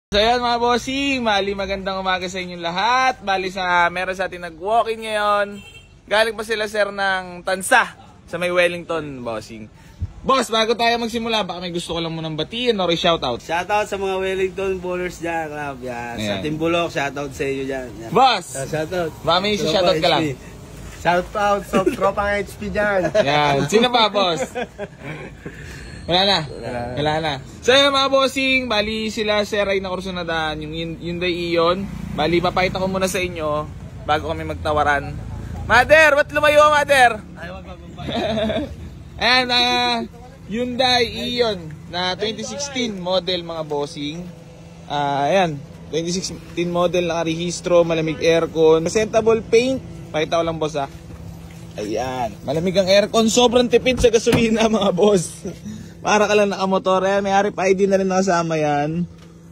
So yan mga bossing, magandang umaga sa inyong lahat. Meron sa atin nag-walk-in ngayon. Galing pa sila sir ng Tansa sa may Wellington, bossing. Boss, bago tayo magsimula, baka may gusto ko lang munang batiin or i-shoutout. Shoutout sa mga Wellington bowlers dyan, club. Yan. Sa Team Bulok, shoutout sa iyo dyan. Yan. Boss! Shoutout. Baka may shoutout ka lang. Shoutout sa tropang HP dyan. Yan. Sino pa, boss? Wala na. So yun mga bossing, bali sila Sir Ray na kursunadaan, yung Hyundai Ion. Bali, papakita ko muna sa inyo bago kami magtawaran. Mother, ba't lumayo ka, Mother? Ay, wag. Ayan, Hyundai Ion na 2016 model mga bossing. Ayan, 2016 model, nakarehistro, malamig aircon, presentable paint. Pakita ko lang boss ha. Ayan, malamig ang aircon, sobrang tipid sa gasolina mga boss. Para ka lang nakamotor. Ayan, may RFID na rin nakasama yan.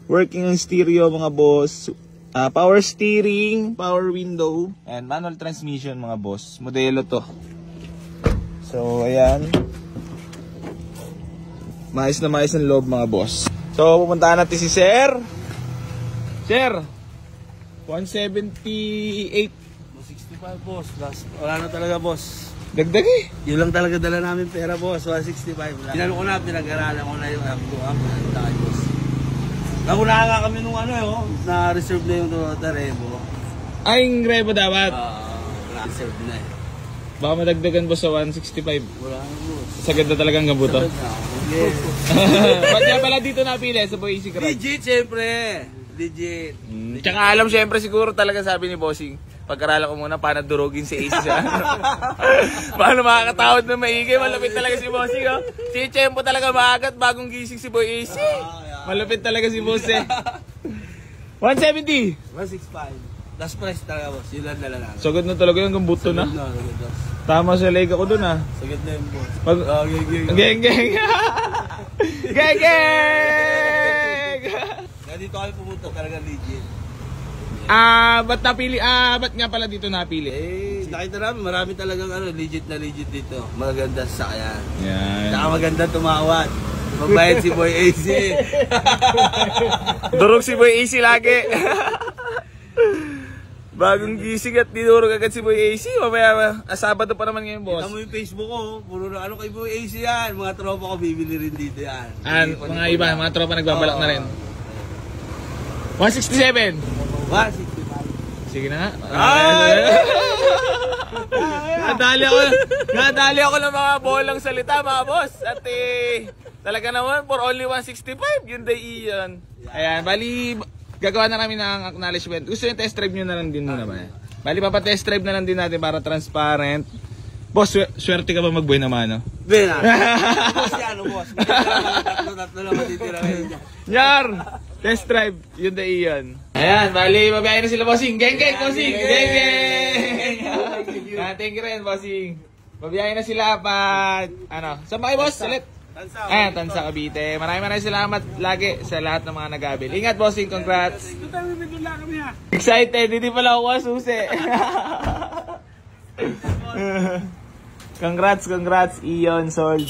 Working ang stereo mga boss. Power steering, power window, and manual transmission mga boss. Modelo to. So, ayan. Maayos na maayos ang loob mga boss. So, pupuntahan natin si Sir. Sir, 178. 165 boss. Wala na talaga boss. Dagdag eh. Yun lang talaga dala namin pera boss, 165. Pinano ko na, pinag-aralan ko na yung app boss. Nakunahan nga kami nung na-reserve na yung Toyota Revo. Ay, yung Revo dapat? Na-reserve na eh. Baka madagdagan boss sa 165. Wala na boss. Sagad na talagang gabuto. Okay. Ba't nga pala dito napili sa Boy Easy Garage? Legit syempre. Legit. Tsaka alam syempre siguro talaga sabi ni Bossing, pag-aralan ko muna paano durugin si AC sa paano makakatawad na maigi. Malapit talaga si Bossing Si Chempo talaga maagat bagong gising si Boy AC. Malapit talaga si Boss 170. 165. Last price talaga boss. Yun lang dala namin. Sagad na talaga yung gambuto na. Tama sa leg ako dun Sagad na yung boss. Geng. Dito kami pumunta talaga legit. Ba't nga pala dito napili? Nakita namin marami talagang legit na legit dito. Maganda sa sakyan. Yan. Saka maganda tumawad. Mabayad si Boy AC. Durog si Boy AC lagi. Bagong gising at dinurog agad si Boy AC. Mamaya, Sabado pa naman ngayon, boss. Kita mo yung Facebook ko. Puro na kay Boy AC yan. Mga tropa ko bibili rin dito yan. Mga iba, mga tropa nagbabalak na rin. 167. 165. Sige na nga. Ay! Nadali ako ng mga bolang salita, mga boss. At talaga naman, for only 165, Hyundai Ion. Ayan, bali, gagawa na namin ng acknowledgement. Gusto yung test drive nyo na lang din muna ba? Bali, papatest drive na lang din natin para transparent. Boss, swerte ka ba magbuhay na mano? Bena. Boss yan, boss. Tatlo lang matitira ngayon dyan. Yar! Test drive, Hyundai Ion. Ayan, bali, mabiyahin na sila, bossing. Geng, bossing! Geng! Thank you rin, bossing. Mabiyahin na sila pa, saan ba kayo, boss? Salit. Tansa. Ayan, Tansa, Cavite. Maraming salamat lagi sa lahat ng mga nag-abil. Ingat, bossing. Congrats. Excited. Hindi pala ako susi. Congrats, Ion, sold.